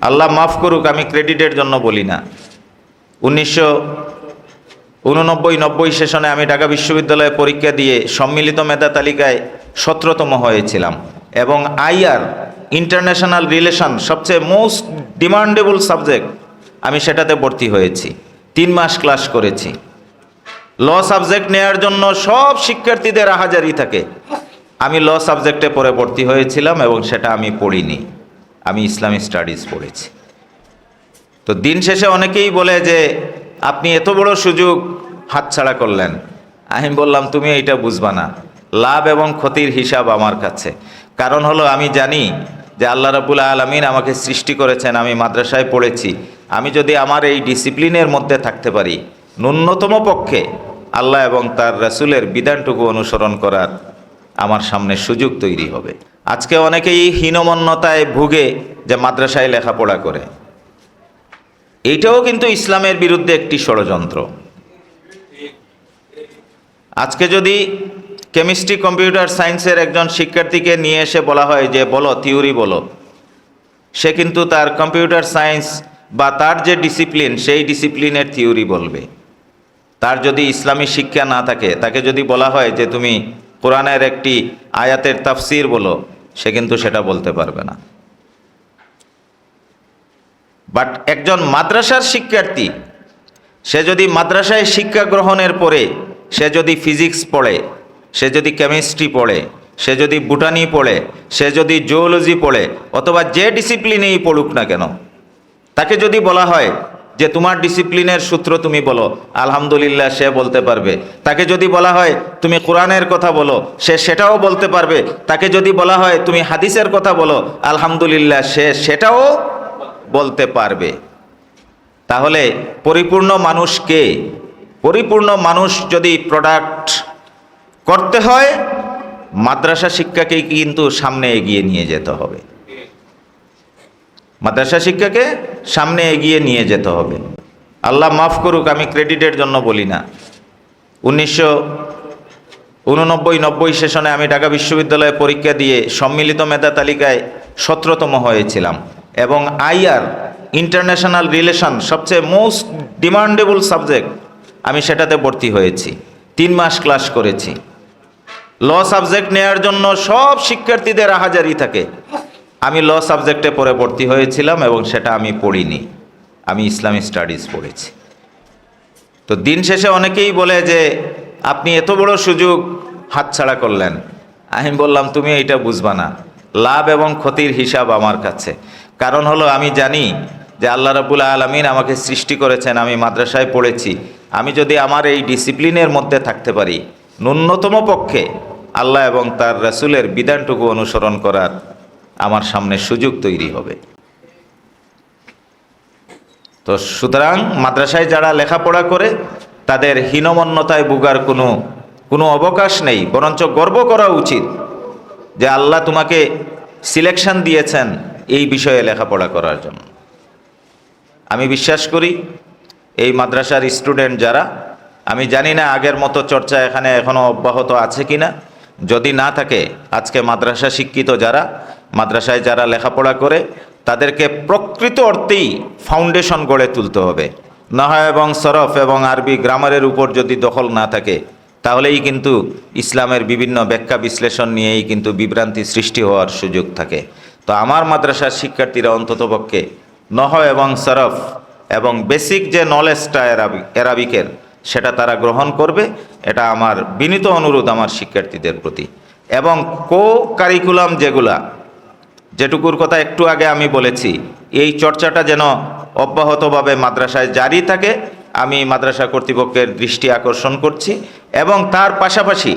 আল্লাহ মাফ করুক, আমি ক্রেডিটের জন্য বলি না। 1989-90 সেশনে আমি ঢাকা বিশ্ববিদ্যালয়ে পরীক্ষা দিয়ে সম্মিলিত মেধা তালিকায় 17তম হয়েছিলাম এবং আইআর ইন্টারন্যাশনাল রিলেশন সবচেয়ে মোস্ট ডিমান্ডেবল সাবজেক্ট, আমি সেটাতে ভর্তি হয়েছি। 3 মাস ক্লাস করেছি। ল সাবজেক্ট নেওয়ার জন্য সব শিক্ষার্থীদের আহাজারি থাকে। আমি ল সাবজেক্টে পরে ভর্তি হয়েছিলাম এবং সেটা আমি পড়িনি, আমি ইসলামিক স্টাডিজ পড়েছি। তো দিন শেষে অনেকেই বলে যে আপনি এত বড় সুযোগ হাতছাড়া করলেন। আমি বললাম তুমি এইটা বুঝবা না, লাভ এবং ক্ষতির হিসাব আমার কাছে। কারণ হলো আমি জানি যে আল্লাহ রাব্বুল আলামিন আমাকে সৃষ্টি করেছেন, আমি মাদ্রাসায় পড়েছি। আমি যদি আমার এই ডিসিপ্লিনের মধ্যে থাকতে পারি, ন্যূনতম পক্ষে আল্লাহ এবং তার রাসূলের বিধানটুকু অনুসরণ করার আমার সামনে সুযোগ তৈরি হবে। আজকে অনেকেই হীনমন্যতায় ভুগে যে মাদ্রাসায় লেখাপড়া করে, এইটাও কিন্তু ইসলামের বিরুদ্ধে একটি ষড়যন্ত্র। আজকে যদি কেমিস্ট্রি কম্পিউটার সায়েন্সের একজন শিক্ষার্থীকে নিয়ে এসে বলা হয় যে বলো থিওরি বলো, সে কিন্তু তার কম্পিউটার সায়েন্স বা তার যে ডিসিপ্লিন সেই ডিসিপ্লিনের থিওরি বলবে। তার যদি ইসলামী শিক্ষা না থাকে, তাকে যদি বলা হয় যে তুমি কোরআনের একটি আয়াতের তাফসির বলো, সে কিন্তু সেটা বলতে পারবে না। বাট একজন মাদ্রাসার শিক্ষার্থী, সে যদি মাদ্রাসায় শিক্ষা গ্রহণের পরে সে যদি ফিজিক্স পড়ে, সে যদি কেমিস্ট্রি পড়ে, সে যদি বুটানি পড়ে, সে যদি জুওলজি পড়ে, অথবা যে ডিসিপ্লিনেই পড়ুক না কেন, তাকে যদি বলা হয় যে তোমার ডিসিপ্লিনের সূত্র তুমি বলো, আলহামদুলিল্লাহ সে বলতে পারবে। তাকে যদি বলা হয় তুমি কোরআনের কথা বলো, সে সেটাও বলতে পারবে। তাকে যদি বলা হয় তুমি হাদিসের কথা বলো, আলহামদুলিল্লাহ সে সেটাও বলতে পারবে। তাহলে পরিপূর্ণ মানুষকে, পরিপূর্ণ মানুষ যদি প্রোডাক্ট করতে হয়, মাদ্রাসা শিক্ষাকেই কিন্তু সামনে এগিয়ে নিয়ে যেতে হবে। মাদ্রাসা শিক্ষাকে সামনে এগিয়ে নিয়ে যেতে হবে। আল্লাহ মাফ করুক, আমি ক্রেডিটের জন্য বলি না। 1989-90 সেশনে আমি ঢাকা বিশ্ববিদ্যালয়ে পরীক্ষা দিয়ে সম্মিলিত মেধা তালিকায় 17তম হয়েছিলাম এবং আইআর ইন্টারন্যাশনাল রিলেশন সবচেয়ে মোস্ট ডিমান্ডেবল সাবজেক্ট, আমি সেটাতে ভর্তি হয়েছি। 3 মাস ক্লাস করেছি। ল সাবজেক্ট নেওয়ার জন্য সব শিক্ষার্থীদের আহাজারি থাকে। আমি ল সাবজেক্টে পরে ভর্তি হয়েছিলাম এবং সেটা আমি পড়িনি, আমি ইসলামিক স্টাডিজ পড়েছি। তো দিন শেষে অনেকেই বলে যে আপনি এত বড় সুযোগ হাতছাড়া করলেন। আমি বললাম তুমি এইটা বুঝবা না, লাভ এবং ক্ষতির হিসাব আমার কাছে। কারণ হলো আমি জানি যে আল্লাহ রাব্বুল আলামিন আমাকে সৃষ্টি করেছেন, আমি মাদ্রাসায় পড়েছি। আমি যদি আমার এই ডিসিপ্লিনের মধ্যে থাকতে পারি, ন্যূনতম পক্ষে আল্লাহ এবং তার রাসূলের বিধানটুকু অনুসরণ করার আমার সামনে সুযোগ তৈরি হবে। তো সুতরাং মাদ্রাসায় যারা লেখাপড়া করে তাদের হীনমন্যতায় ভোগার কোনো অবকাশ নেই, বরঞ্চ গর্ব করা উচিত যে আল্লাহ তোমাকে সিলেকশন দিয়েছেন এই বিষয়ে লেখাপড়া করার জন্য। আমি বিশ্বাস করি এই মাদ্রাসার স্টুডেন্ট যারা, আমি জানি না আগের মতো চর্চা এখানে এখনও অব্যাহত আছে কিনা। যদি না থাকে, আজকে মাদ্রাসা শিক্ষিত যারা, মাদ্রাসায় যারা লেখাপড়া করে, তাদেরকে প্রকৃত অর্থেই ফাউন্ডেশন গড়ে তুলতে হবে। নাহয় এবং সরফ এবং আরবি গ্রামারের উপর যদি দখল না থাকে, তাহলেই কিন্তু ইসলামের বিভিন্ন ব্যাখ্যা বিশ্লেষণ নিয়েই কিন্তু বিভ্রান্তি সৃষ্টি হওয়ার সুযোগ থাকে। তো আমার মাদ্রাসার শিক্ষার্থীরা অন্ততপক্ষে নহয় এবং সরফ এবং বেসিক যে নলেজটা অ্যারাবিকের, সেটা তারা গ্রহণ করবে। এটা আমার বিনীত অনুরোধ আমার শিক্ষার্থীদের প্রতি। এবং কারিকুলাম যেটুকুর কথা একটু আগে আমি বলেছি, এই চর্চাটা যেন অব্যাহতভাবে মাদ্রাসায় জারি থাকে, আমি মাদ্রাসা কর্তৃপক্ষের দৃষ্টি আকর্ষণ করছি। এবং তার পাশাপাশি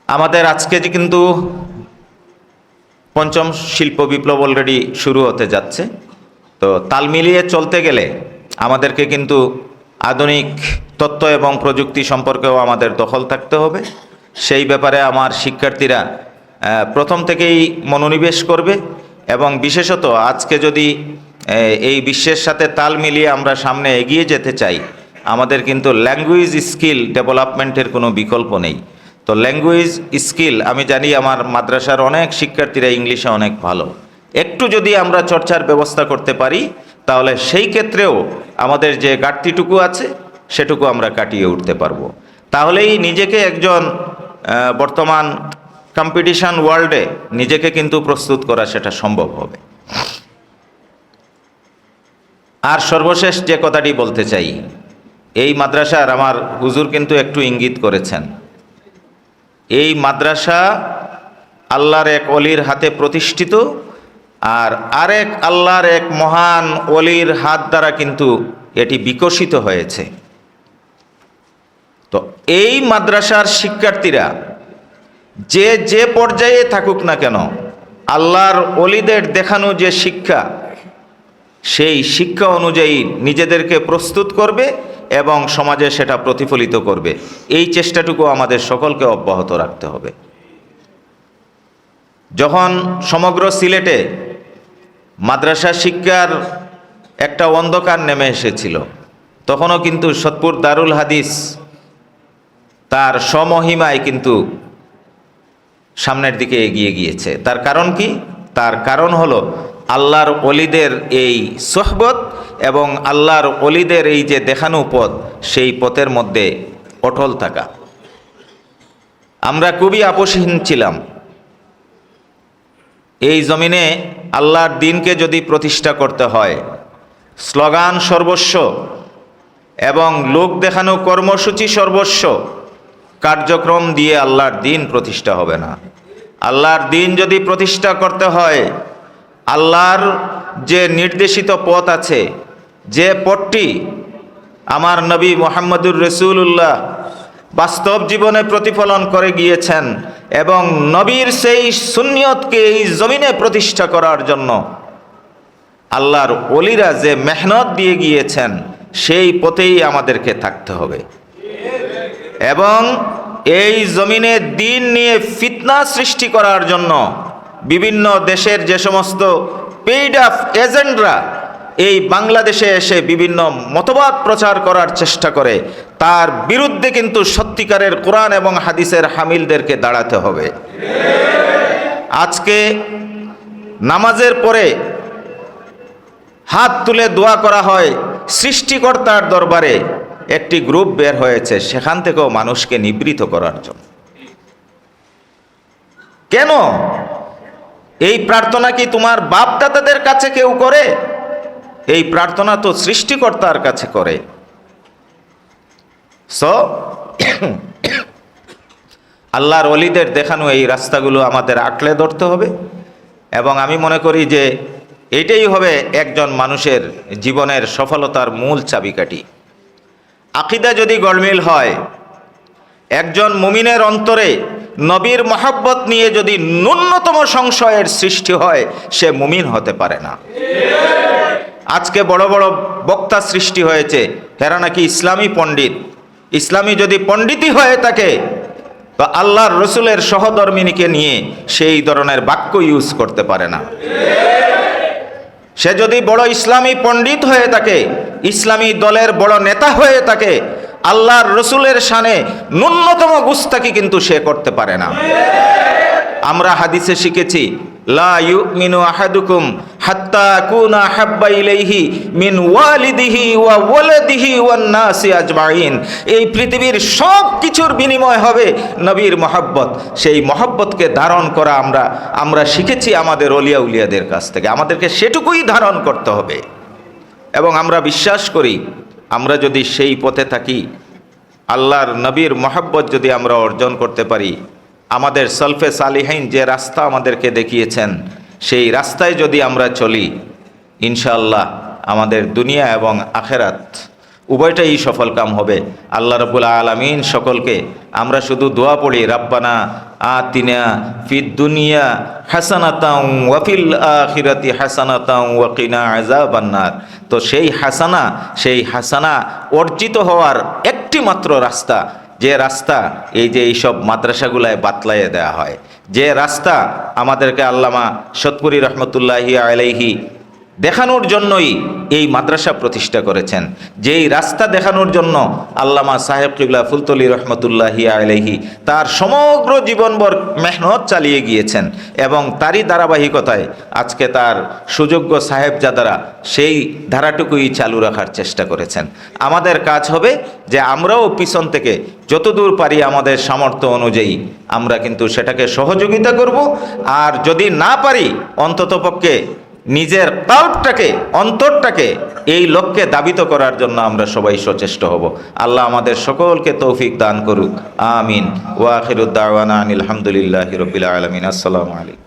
আমাদের আজকে যে কিন্তু 5ম শিল্প বিপ্লব অলরেডি শুরু হতে যাচ্ছে। তো তাল মিলিয়ে চলতে গেলে আমাদেরকে কিন্তু আধুনিক তথ্য এবং প্রযুক্তি সম্পর্কেও আমাদের দখল থাকতে হবে। সেই ব্যাপারে আমার শিক্ষার্থীরা প্রথম থেকেই মনোনিবেশ করবে। এবং বিশেষত আজকে যদি এই বিশ্বের সাথে তাল মিলিয়ে আমরা সামনে এগিয়ে যেতে চাই, আমাদের কিন্তু ল্যাঙ্গুয়েজ স্কিল ডেভেলপমেন্টের কোনো বিকল্প নেই। তো ল্যাঙ্গুয়েজ স্কিল, আমি জানি আমার মাদ্রাসার অনেক শিক্ষার্থীরা ইংলিশে অনেক ভালো, একটু যদি আমরা চর্চার ব্যবস্থা করতে পারি, তাহলে সেই ক্ষেত্রেও আমাদের যে ঘাটতিটুকু আছে সেটুকু আমরা কাটিয়ে উঠতে পারবো। তাহলেই নিজেকে একজন বর্তমান কম্পিটিশন ওয়ার্ল্ডে নিজেকে কিন্তু প্রস্তুত করা সেটা সম্ভব হবে। আর সর্বশেষ যে কথাটি বলতে চাই, এই মাদ্রাসার আমার হুজুর কিন্তু একটু ইঙ্গিত করেছেন, এই মাদ্রাসা আল্লাহর এক অলির হাতে প্রতিষ্ঠিত, আর আরেক আল্লাহর এক মহান অলির হাত দ্বারা কিন্তু এটি বিকশিত হয়েছে। তো এই মাদ্রাসার শিক্ষার্থীরা যে যে পর্যায়ে থাকুক না কেন, আল্লাহর অলিদের দেখানো যে শিক্ষা, সেই শিক্ষা অনুযায়ী নিজেদেরকে প্রস্তুত করবে এবং সমাজে সেটা প্রতিফলিত করবে। এই চেষ্টাটুকু আমাদের সকলকে অব্যাহত রাখতে হবে। যখন সমগ্র সিলেটে মাদ্রাসা শিক্ষার একটা অন্ধকার নেমে এসেছিল, তখনও কিন্তু সতপুর দারুল হাদিস তার সমহিমায় কিন্তু সামনের দিকে এগিয়ে গিয়েছে। তার কারণ কি? তার কারণ হলো আল্লাহর অলিদের এই সোহবত এবং আল্লাহর অলিদের এই যে দেখানো পথ, সেই পথের মধ্যে অটল থাকা। আমরা খুবই আপোষহীন ছিলাম। এই জমিনে আল্লাহর দ্বীনকে যদি প্রতিষ্ঠা করতে হয়, স্লোগান সর্বস্ব এবং লোক দেখানো কর্মসূচি সর্বস্ব, কার্যক্রম দিয়ে আল্লাহর দ্বীন প্রতিষ্ঠা হবে না। আল্লাহর দ্বীন যদি প্রতিষ্ঠা করতে হয়, আল্লাহর যে নির্দেশিত পথ আছে, যে পথটি আমার নবী মুহাম্মদুর রাসূলুল্লাহ বাস্তব জীবনে প্রতিফলন করে গিয়েছেন এবং নবীর সেই সুন্নিয়তকে এই জমিনে প্রতিষ্ঠা করার জন্য আল্লাহর ওলিরা যে মেহনত দিয়ে গিয়েছেন, সেই পথেই আমাদেরকে থাকতে হবে। এবং এই জমিনে দ্বীন নিয়ে ফিতনা সৃষ্টি করার জন্য বিভিন্ন দেশের যে সমস্ত পেইড আপ এজেন্টরা এই বাংলাদেশে এসে বিভিন্ন মতবাদ প্রচার করার চেষ্টা করে, তার বিরুদ্ধে কিন্তু সত্যিকারের কোরআন এবং হাদিসের হামিলদেরকে দাঁড়াতে হবে। আজকে নামাজের পরে হাত তুলে দোয়া করা হয়, সৃষ্টিকর্তার দরবারে একটি গ্রুপ বের হয়েছে সেখান থেকেও মানুষকে নিবৃত করার জন্য। কেন? এই প্রার্থনা কি তোমার বাপ দাদাদের কাছে কেউ করে? এই প্রার্থনা তো সৃষ্টিকর্তার কাছে করে। আল্লাহর ওলিদের দেখানো এই রাস্তাগুলো আমাদের আঁকড়ে ধরতে হবে এবং আমি মনে করি যে এটাই হবে একজন মানুষের জীবনের সফলতার মূল চাবিকাঠি। আকীদা যদি গড়মিল হয়, একজন মুমিনের অন্তরে নবীর মহব্বত নিয়ে যদি ন্যূনতম সংশয়ের সৃষ্টি হয়, সে মুমিন হতে পারে না। আজকে বড় বড় বক্তা সৃষ্টি হয়েছে, এরা নাকি ইসলামী পণ্ডিত। ইসলামী যদি পণ্ডিতই হয়ে থাকে, তো আল্লাহর রসুলের সহধর্মিনীকে নিয়ে সেই ধরনের বাক্য ইউজ করতে পারে না। সে যদি বড় ইসলামী পণ্ডিত হয়ে থাকে, ইসলামী দলের বড় নেতা হয়ে থাকে, আল্লাহর রসুলের শানে ন্যূনতম গুস্তাকি কিন্তু সে করতে পারে না। আমরা হাদিসে শিখেছি, লা ইউমিনু আহাদুকুম হাত্তা আকুনা হাব্বা ইলাইহি মিন ওয়ালিদিহি ওয়া ওয়ালাদিহি ওয়ান নাসি আজমাইন। এই পৃথিবীর সব কিছুর বিনিময় হবে নবীর মহব্বত। সেই মহব্বতকে ধারণ করা আমরা শিখেছি আমাদের অলিয়া উলিয়াদের কাছ থেকে। আমাদেরকে সেটুকুই ধারণ করতে হবে এবং আমরা বিশ্বাস করি, আমরা যদি সেই পথে থাকি, আল্লাহর নবীর মহব্বত যদি আমরা অর্জন করতে পারি, আমাদের সলফে সালিহিন যে রাস্তা আমাদেরকে দেখিয়েছেন, সেই রাস্তায় যদি আমরা চলি, ইনশাআল্লাহ আমাদের দুনিয়া এবং আখেরাত উভয়টাই সফল কাম হবে। আল্লাহ রাব্বুল আলামিন সকলকে, আমরা শুধু দোয়া পড়ি, রাব্বানা আতিনা ফিদ দুনিয়া হাসানাতাও ওয়া ফিল আখিরাতি হাসানাতাও ওয়া কিনা আযাবান নার। তো সেই হাসানা অর্জিত হওয়ার একটি মাত্র রাস্তা, যে রাস্তা এই যে এইসব মাদ্রাসাগুলায় বাতলাইয়ে দেওয়া হয়, যে রাস্তা আমাদেরকে আল্লামা সতপুরি রহমতুল্লাহি আলাইহি দেখানোর জন্যই এই মাদ্রাসা প্রতিষ্ঠা করেছেন। যেই রাস্তা দেখানোর জন্য আল্লামা সাহেব কিবলা ফুলতলি রহমতুল্লাহি আলাইহি তার সমগ্র জীবনভর মেহনত চালিয়ে গিয়েছেন এবং তারই ধারাবাহিকতায় আজকে তার সুযোগ্য সাহেবজাদারা সেই ধারাটুকুই চালু রাখার চেষ্টা করেছেন। আমাদের কাজ হবে যে আমরাও পিছন থেকে যতদূর পারি আমাদের সামর্থ্য অনুযায়ী আমরা কিন্তু সেটাকে সহযোগিতা করব। আর যদি না পারি অন্ততপক্ষে নিজের কাল্পটাকে, অন্তরটাকে এই লক্ষ্যে দাবিত করার জন্য আমরা সবাই সচেষ্ট হব। আল্লাহ আমাদের সকলকে তৌফিক দান করুক, আমিন। ওয়া আখিরুদ দাওয়ানা আনিল হামদুলিল্লাহি রাব্বিল আলামিন। আসসালামু আলাইকুম।